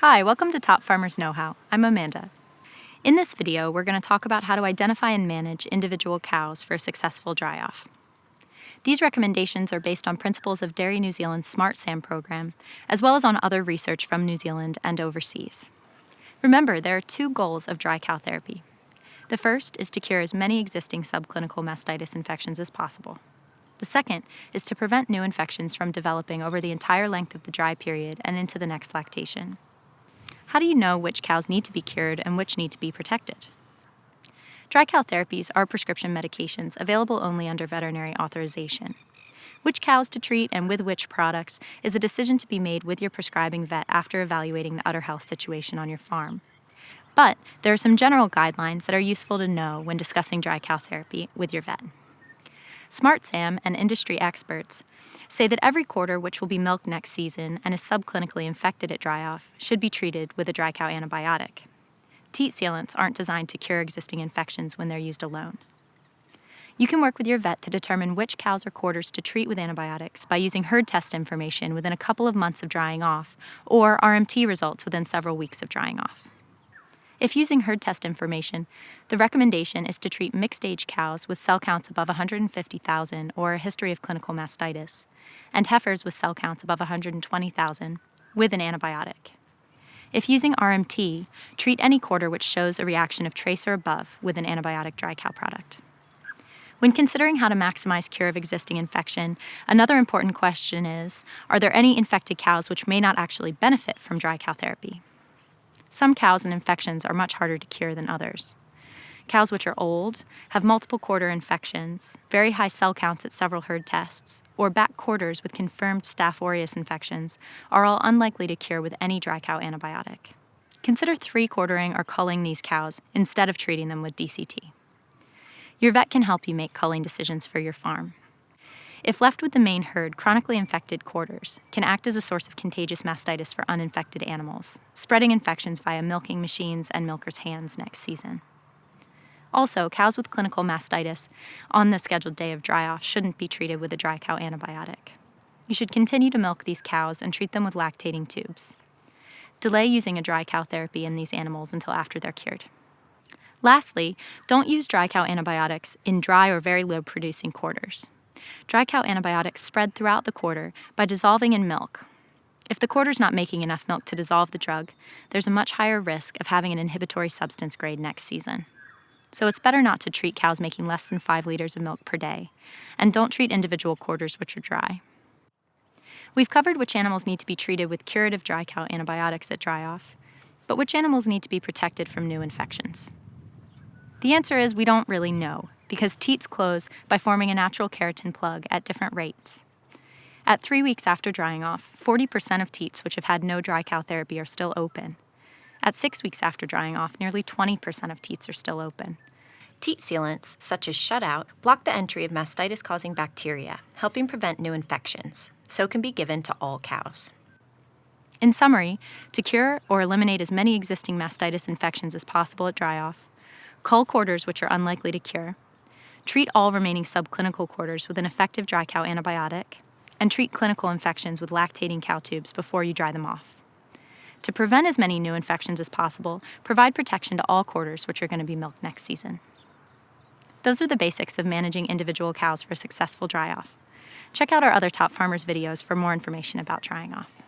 Hi, welcome to Top Farmers Know-How. I'm Amanda. In this video, we're going to talk about how to identify and manage individual cows for a successful dry-off. These recommendations are based on principles of Dairy New Zealand's Smart SAM program, as well as on other research from New Zealand and overseas. Remember, there are two goals of dry cow therapy. The first is to cure as many existing subclinical mastitis infections as possible. The second is to prevent new infections from developing over the entire length of the dry period and into the next lactation. How do you know which cows need to be cured and which need to be protected? Dry cow therapies are prescription medications available only under veterinary authorization. Which cows to treat and with which products is a decision to be made with your prescribing vet after evaluating the udder health situation on your farm. But there are some general guidelines that are useful to know when discussing dry cow therapy with your vet. Smart SAM and industry experts say that every quarter which will be milked next season and is subclinically infected at dry-off should be treated with a dry cow antibiotic. TEAT sealants aren't designed to cure existing infections when they're used alone. You can work with your vet to determine which cows or quarters to treat with antibiotics by using herd test information within a couple of months of drying off, or RMT results within several weeks of drying off. If using herd test information, the recommendation is to treat mixed-age cows with cell counts above 150,000 or a history of clinical mastitis, and heifers with cell counts above 120,000 with an antibiotic. If using RMT, treat any quarter which shows a reaction of trace or above with an antibiotic dry cow product. When considering how to maximize cure of existing infection, another important question is, are there any infected cows which may not actually benefit from dry cow therapy? Some cows and infections are much harder to cure than others. Cows which are old, have multiple quarter infections, very high cell counts at several herd tests, or back quarters with confirmed Staph aureus infections are all unlikely to cure with any dry cow antibiotic. Consider three-quartering or culling these cows instead of treating them with DCT. Your vet can help you make culling decisions for your farm. If left with the main herd, chronically infected quarters can act as a source of contagious mastitis for uninfected animals, spreading infections via milking machines and milkers' hands next season. Also, cows with clinical mastitis on the scheduled day of dry-off shouldn't be treated with a dry cow antibiotic. You should continue to milk these cows and treat them with lactating tubes. Delay using a dry cow therapy in these animals until after they're cured. Lastly, don't use dry cow antibiotics in dry or very low-producing quarters. Dry cow antibiotics spread throughout the quarter by dissolving in milk. If the quarter's not making enough milk to dissolve the drug, there's a much higher risk of having an inhibitory substance grade next season. So it's better not to treat cows making less than 5 liters of milk per day, and don't treat individual quarters which are dry. We've covered which animals need to be treated with curative dry cow antibiotics at dry-off, but which animals need to be protected from new infections? The answer is we don't really know, because teats close by forming a natural keratin plug at different rates. At 3 weeks after drying off, 40% of teats which have had no dry cow therapy are still open. At 6 weeks after drying off, nearly 20% of teats are still open. TEAT sealants, such as shutout, block the entry of mastitis-causing bacteria, helping prevent new infections, so can be given to all cows. In summary, to cure or eliminate as many existing mastitis infections as possible at dry-off, cull quarters which are unlikely to cure, treat all remaining subclinical quarters with an effective dry cow antibiotic, and treat clinical infections with lactating cow tubes before you dry them off. To prevent as many new infections as possible, provide protection to all quarters which are going to be milked next season. Those are the basics of managing individual cows for a successful dry-off. Check out our other Top Farmers videos for more information about drying off.